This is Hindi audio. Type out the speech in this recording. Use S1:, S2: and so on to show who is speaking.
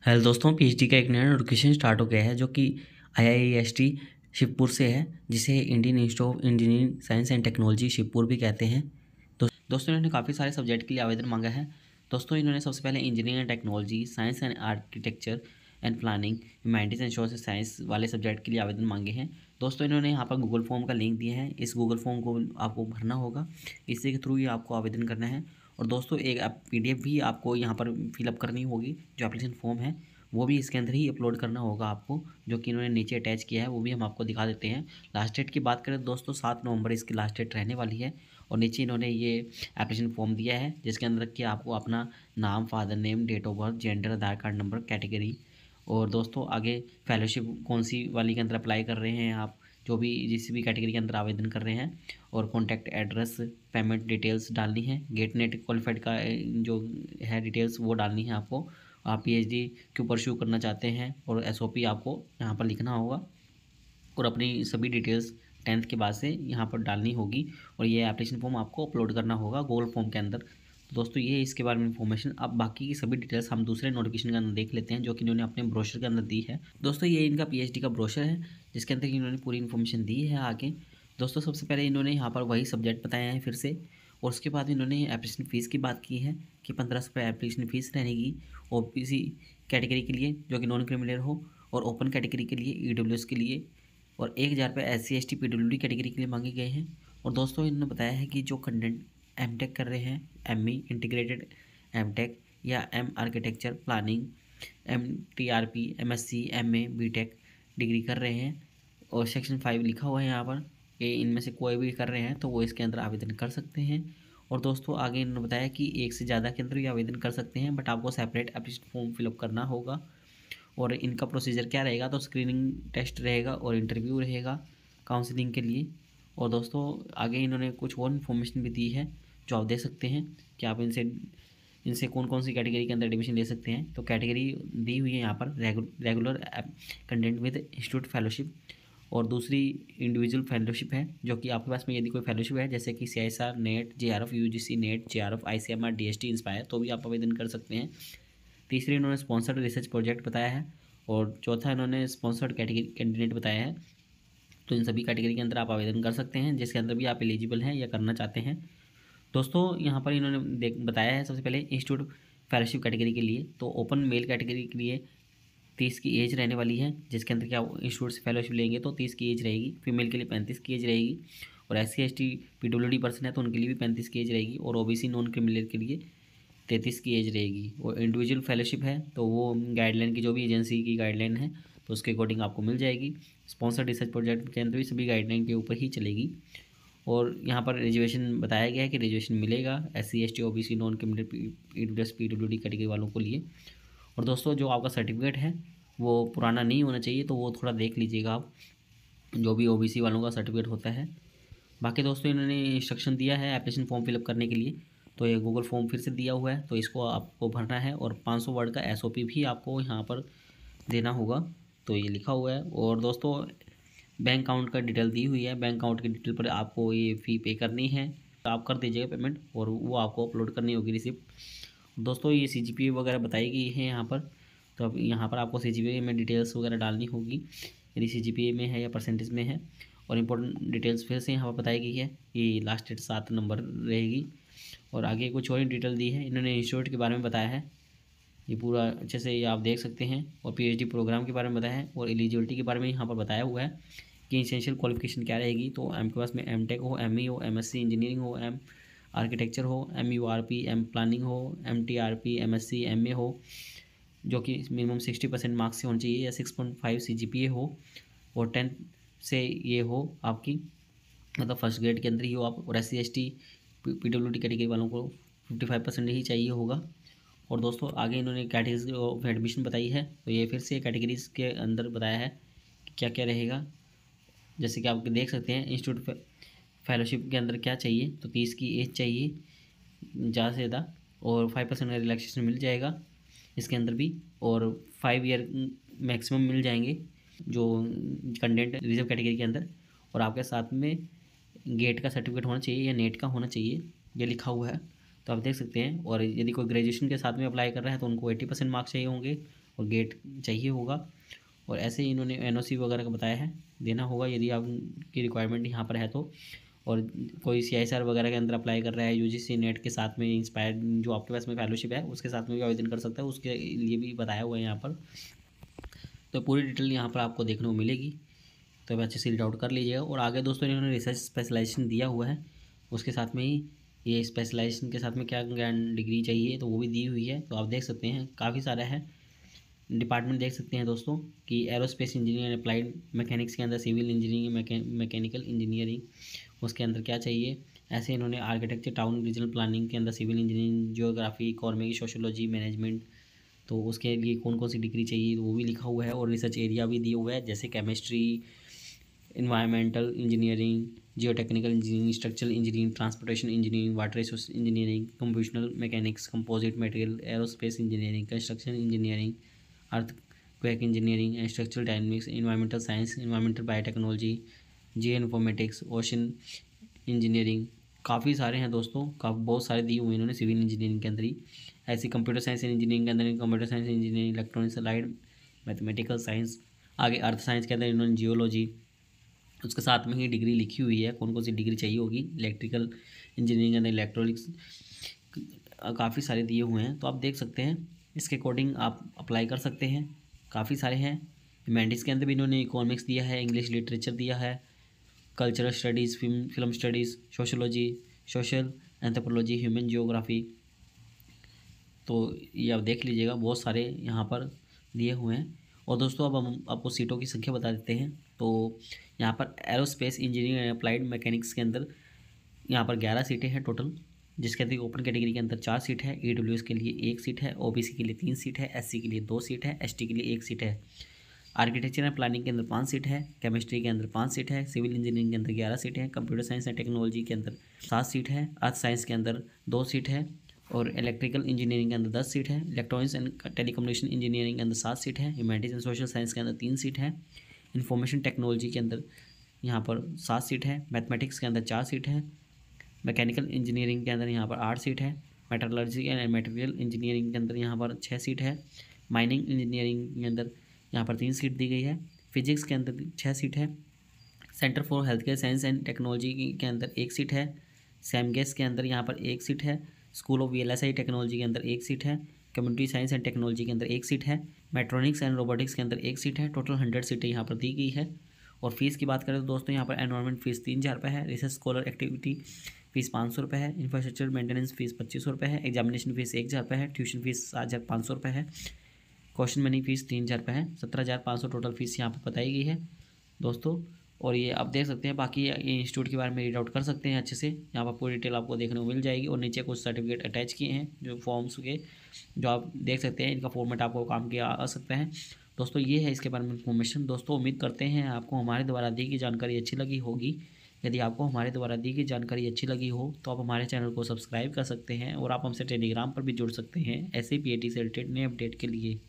S1: हेलो दोस्तों, पीएचडी का एक नया नोटिफिकेशन स्टार्ट हो गया है जो कि आईआईएसटी शिवपुर से है, जिसे Indian institute of engineering science and technology Shivpur भी कहते हैं। दोस्तों इन्होंने काफ़ी सारे सब्जेक्ट के लिए आवेदन मांगा है। दोस्तों इन्होंने सबसे पहले engineering and technology, science and architecture and planning, humanities and social science वाले सब्जेक्ट के लिए आवेदन मांगे हैं। दोस्तों इन्होंने यहाँ पर गूगल फॉर्म का लिंक दिया है। इस गूगल फॉर्म को आपको भरना होगा, इसी के थ्रू ही आपको आवेदन करना है। और दोस्तों एक PDF भी आपको यहाँ पर फिलअप करनी होगी। जो एप्लीकेशन फॉर्म है वो भी इसके अंदर ही अपलोड करना होगा आपको, जो कि इन्होंने नीचे अटैच किया है, वो भी हम आपको दिखा देते हैं। लास्ट डेट की बात करें दोस्तों, 7 नवंबर इसकी लास्ट डेट रहने वाली है। और नीचे इन्होंने ये एप्लीकेशन फॉर्म दिया है, जिसके अंदर कि आपको अपना नाम, father name, date of birth, gender, Aadhaar card number, category, और दोस्तों आगे फेलोशिप कौन सी वाली के अंदर अप्लाई कर रहे हैं आप, जो भी जिस भी कैटेगरी के अंदर आवेदन कर रहे हैं, और कॉन्टैक्ट एड्रेस, पेमेंट डिटेल्स डालनी है। गेट नेट क्वालिफाइड का जो है डिटेल्स वो डालनी है आपको। आप PhD क्यों परस्यू करना चाहते हैं, और SOP आपको यहाँ पर लिखना होगा, और अपनी सभी डिटेल्स 10th के बाद से यहाँ पर डालनी होगी। और ये एप्लीकेशन फॉर्म आपको अपलोड करना होगा गूगल फॉर्म के अंदर। तो दोस्तों ये इसके बारे में इन्फॉर्मेशन। अब बाकी की सभी डिटेल्स हम दूसरे नोटिफिकेशन के अंदर देख लेते हैं, जो कि इन्होंने अपने ब्रोशर के अंदर दी है। दोस्तों ये इनका PhD का ब्रोशर है, जिसके अंदर इन्होंने पूरी इन्फॉर्मेशन दी है आगे। दोस्तों सबसे पहले इन्होंने यहाँ पर वही सब्जेक्ट बताया है फिर से, और उसके बाद इन्होंने एप्लीकेशन फ़ीस की बात की है कि 1500 रुपये एप्लीकेशन फ़ीस रहेगी OBC कैटेगरी के लिए, जो कि नॉन क्रिमिनल हो, और ओपन कैटेगरी के लिए, EWS के लिए, और 1000 रुपये SC ST PWD कैटेगरी के लिए मांगे गए हैं। और दोस्तों इन्होंने बताया है कि जो कंटेंट MTech कर रहे हैं, ME इंटीग्रेटेड MTech या M architecture planning, MTRP MSc MA BTech degree कर रहे हैं, और सेक्शन 5 लिखा हुआ है यहाँ पर कि इनमें से कोई भी कर रहे हैं तो वो इसके अंदर आवेदन कर सकते हैं। और दोस्तों आगे इन्होंने बताया कि एक से ज़्यादा के अंदर भी आवेदन कर सकते हैं, बट आपको सेपरेट एप्लीकेशन फॉर्म फिलअप करना होगा। और इनका प्रोसीजर क्या रहेगा, तो स्क्रीनिंग टेस्ट रहेगा और इंटरव्यू रहेगा काउंसलिंग के लिए। और दोस्तों आगे इन्होंने कुछ और इन्फॉर्मेशन भी दी है, जो आप देख सकते हैं कि आप इनसे इनसे कौन कौन सी कैटेगरी के अंदर एडमिशन ले सकते हैं। तो कैटेगरी दी हुई है यहाँ पर, regular content with institute fellowship, और दूसरी इंडिविजुअल फेलोशिप है, जो कि आपके पास में यदि कोई फेलोशिप है जैसे कि CISR net, JRF UGC net, JRF ICMR DST inspire, तो भी आप आवेदन कर सकते हैं। तीसरी इन्होंने स्पॉन्सर्ड रिसर्च प्रोजेक्ट बताया है, और चौथा इन्होंने स्पॉन्सर्ड कैटेगरी कैंडिडेट बताया है। तो इन सभी कैटेगरी के अंदर आप आवेदन कर सकते हैं, जिसके अंदर भी आप एलिजिबल हैं या करना चाहते हैं। दोस्तों यहाँ पर इन्होंने बताया है सबसे पहले इंस्टीट्यूट फेलोशिप कैटेगरी के लिए, तो ओपन मेल कैटेगरी के लिए 30 की एज रहने वाली है, जिसके अंदर क्या इंस्टीट्यूट से फेलोशिप लेंगे तो 30 की एज रहेगी। फीमेल के लिए 35 की एज रहेगी, और SC ST PWD पर्सन है तो उनके लिए भी 35 की एज रहेगी, और OBC नॉन क्रिमिनल के लिए 33 की एज रहेगी। और इंडिविजुअल फेलोशिप है तो वो गाइडलाइन की, जो भी एजेंसी की गाइडलाइन है तो उसके अकॉर्डिंग आपको मिल जाएगी। स्पॉन्सर्ड रिसर्च प्रोजेक्ट के अंदर भी सभी गाइडलाइन के ऊपर ही चलेगी। और यहाँ पर रिजर्वेशन बताया गया है कि रिजर्वेशन मिलेगा SC ST OBC non criminal EWS PWD category वालों को लिए। और दोस्तों जो आपका सर्टिफिकेट है वो पुराना नहीं होना चाहिए, तो वो थोड़ा देख लीजिएगा आप, जो भी OBC वालों का सर्टिफिकेट होता है। बाकी दोस्तों इन्होंने इंस्ट्रक्शन दिया है एप्लीकेशन फॉर्म फिलअप करने के लिए, तो ये गूगल फॉर्म फिर से दिया हुआ है, तो इसको आपको भरना है, और 500 वर्ड का SOP भी आपको यहाँ पर देना होगा, तो ये लिखा हुआ है। और दोस्तों बैंक अकाउंट का डिटेल दी हुई है, बैंक अकाउंट की डिटेल पर आपको ये फ़ी पे करनी है, तो आप कर दीजिएगा पेमेंट, और वो आपको अपलोड करनी होगी रिसिप्ट। दोस्तों ये CGPA वगैरह बताई गई है यहाँ पर, तो अब यहाँ पर आपको CGPA में डिटेल्स वगैरह डालनी होगी, यदि CGPA में है या परसेंटेज में है। और इम्पोर्टेंट डिटेल्स फिर से यहाँ पर बताई गई है कि लास्ट डेट 7 नंबर रहेगी। और आगे कुछ और डिटेल दी है, इन्होंने इंस्टीट्यूट के बारे में बताया है, ये पूरा अच्छे से ये आप देख सकते हैं। और PhD प्रोग्राम के बारे में बताया है, और एलिजिबिलिटी के बारे में यहाँ पर बताया हुआ है कि इसेंशियल क्वालिफिकेशन क्या रहेगी। तो आपके पास में MTech हो, ME हो, MSc इंजीनियरिंग हो, M आर्किटेक्चर हो, MURP M प्लानिंग हो, MTRP MSc MA हो, जो कि मिनिमम 60% मार्क्स से होनी चाहिए, या 6.5 CGPA हो, और 10 से ये हो आपकी, मतलब फर्स्ट ग्रेड के अंदर ही हो आप। और SC ST PWD कैटेगरी वालों को 55% ही चाहिए होगा। और दोस्तों आगे इन्होंने कैटेगरीज ऑफ एडमिशन बताई है, तो ये फिर से कैटेगरीज के अंदर बताया है कि क्या क्या रहेगा। जैसे कि आप देख सकते हैं इंस्टीट्यूट फेलोशिप के अंदर क्या चाहिए, तो 30 की एज चाहिए ज़्यादा से ज़्यादा, और 5% का रिलैक्सेशन मिल जाएगा इसके अंदर भी, और 5 ईयर मैक्सिमम मिल जाएंगे जो कंटेंट रिजर्व कैटेगरी के अंदर। और आपके साथ में गेट का सर्टिफिकेट होना चाहिए या नेट का होना चाहिए, ये लिखा हुआ है, तो आप देख सकते हैं। और यदि कोई ग्रेजुएशन के साथ में अप्लाई कर रहा है तो उनको 80% मार्क्स चाहिए होंगे, और गेट चाहिए होगा। और ऐसे ही इन्होंने एनओसी वगैरह का बताया है, देना होगा यदि आपकी रिक्वायरमेंट यहाँ पर है तो। और कोई सीआईएसआर वगैरह के अंदर अप्लाई कर रहा है यूजीसी नेट के साथ में, इंस्पायर जो आपके पास में फेलोशिप है उसके साथ में भी आवेदन कर सकता है, उसके लिए भी बताया हुआ है यहाँ पर। तो पूरी डिटेल यहाँ पर आपको देखने को मिलेगी, तो आप अच्छे से रीड आउट कर लीजिएगा। और आगे दोस्तों इन्होंने रिसर्च स्पेशलाइजेशन दिया हुआ है, उसके साथ में ही ये स्पेशलाइजेशन के साथ में क्या डिग्री चाहिए तो वो भी दी हुई है। तो आप देख सकते हैं काफ़ी सारा है डिपार्टमेंट, देख सकते हैं दोस्तों कि एरोस्पेस इंजीनियर, अप्लाइड मैकेनिक्स के अंदर सिविल इंजीनियरिंग, मैकेनिकल इंजीनियरिंग, उसके अंदर क्या चाहिए। ऐसे इन्होंने आर्किटेक्चर, टाउन रीजनल प्लानिंग के अंदर civil engineering, geography, economic, sociology, management, तो उसके लिए कौन कौन सी डिग्री चाहिए वो भी लिखा हुआ है। और रिसर्च एरिया भी दिया हुआ है, जैसे chemistry, environmental engineering, Jio technical engineering, structural engineering, transportation engineering, water resource engineering, computational mechanics, composite material, aerospace engineering, construction engineering, earthquake engineering and structural dynamics, environmental science, environmental biotechnology, geo informatics, ocean engineering, काफ़ी सारे हैं दोस्तों, बहुत सारे दिए हुए इन्होंने सिविल इंजीनियरिंग के अंदर ही। ऐसे कंप्यूटर साइंस इंजीनियरिंग के अंदर computer science engineering, electronics, allied mathematical science, आगे अर्थ साइंस के अंदर इन्होंने जियोलॉजी, उसके साथ में ही डिग्री लिखी हुई है कौन कौन सी डिग्री चाहिए होगी। इलेक्ट्रिकल इंजीनियरिंग के अंदर इलेक्ट्रॉनिक्स, काफ़ी सारे दिए हुए हैं, तो आप देख सकते हैं इसके अकॉर्डिंग आप अप्लाई कर सकते हैं। काफ़ी सारे हैं। ह्यूमैनिटीज़ के अंदर भी इन्होंने इकोनॉमिक्स दिया है, इंग्लिश लिटरेचर दिया है, cultural studies, film studies, sociology, social anthropology, human geography, तो ये आप देख लीजिएगा बहुत सारे यहाँ पर दिए हुए हैं। और दोस्तों अब हम आपको सीटों की संख्या बता देते हैं। तो यहाँ पर aerospace engineering and applied mechanics के अंदर यहाँ पर 11 सीटें हैं टोटल, जिसके अंदर ओपन कैटेगरी के अंदर 4 सीट है, ईडब्ल्यूएस के लिए 1 सीट है, ओबीसी के लिए 3 सीट है, एससी के लिए 2 सीट है, एसटी के लिए 1 सीट है, आर्किटेक्चर एंड प्लानिंग के अंदर 5 सीट है, केमिस्ट्री के अंदर 5 सीट है, सिविल इंजीनियरिंग के अंदर 11 सीट है, कंप्यूटर साइंस एंड टेक्नोलॉजी के अंदर 7 सीट है, अर्थ साइंस के अंदर 2 सीट है, और इलेक्ट्रिकल इंजीनियरिंग के अंदर 10 सीट है, इलेक्ट्रॉनिक्स एंड टेलीकम्युनिकेशन इंजीनियरिंग के अंदर 7 सीट है, ह्यूमैनिटीज़ एंड सोशल साइंस के अंदर 3 सीट है, इंफॉर्मेशन टेक्नोलॉजी के अंदर यहाँ पर 7 सीट है, मैथमेटिक्स के अंदर 4 सीट है, मैकेनिकल इंजीनियरिंग के अंदर यहाँ पर 8 सीट है, मेटलर्जी एंड मटेरियल इंजीनियरिंग के अंदर यहाँ पर 6 सीट है, माइनिंग इंजीनियरिंग के अंदर यहाँ पर 3 सीट दी गई है, फिजिक्स के अंदर 6 सीट है, centre for health care science and technology के अंदर 1 सीट है, सैमगेस के अंदर यहाँ पर 1 सीट है, स्कूल ऑफ वीएलएसआई टेक्नोलॉजी के अंदर 1 सीट है, कम्युनिटी साइंस एंड टेक्नोलॉजी के अंदर 1 सीट है, मेट्रॉनिक्स एंड रोबोटिक्स के अंदर 1 सीट है। टोटल 100 सीटें यहाँ पर दी गई है। और फीस की बात करें तो दोस्तों यहाँ पर एनवायरमेंट फीस 3000 रुपये है, रिसर्च स्कॉलर एक्टिविटी फीस 500 रुपये है, इंफ्रास्ट्रक्चर मेंटेनेंस फीस 2500 रुपये है, एग्जामिनेशन फीस 1000 रुपये है, ट्यूशन फीस 7500 रुपये है, क्वेश्चन मनी फीस 3000 रुपये है, 17500 टोटल फीस यहाँ पर बताई गई है दोस्तों। और ये आप देख सकते हैं, बाकी ये इंस्टीट्यूट के बारे में रीड आउट कर सकते हैं अच्छे से, यहाँ पर पूरी डिटेल आपको देखने को मिल जाएगी। और नीचे कुछ सर्टिफिकेट अटैच किए हैं जो फॉर्म्स के, जो आप देख सकते हैं, इनका फॉर्मेट आपको काम किया आ सकता है दोस्तों। ये है इसके बारे में इन्फॉर्मेशन दोस्तों। उम्मीद करते हैं आपको हमारे द्वारा दी गई जानकारी अच्छी लगी होगी। यदि आपको हमारे द्वारा दी गई जानकारी अच्छी लगी हो तो आप हमारे चैनल को सब्सक्राइब कर सकते हैं, और आप हमसे टेलीग्राम पर भी जुड़ सकते हैं ऐसे PAT से रिलेटेड नए अपडेट के लिए।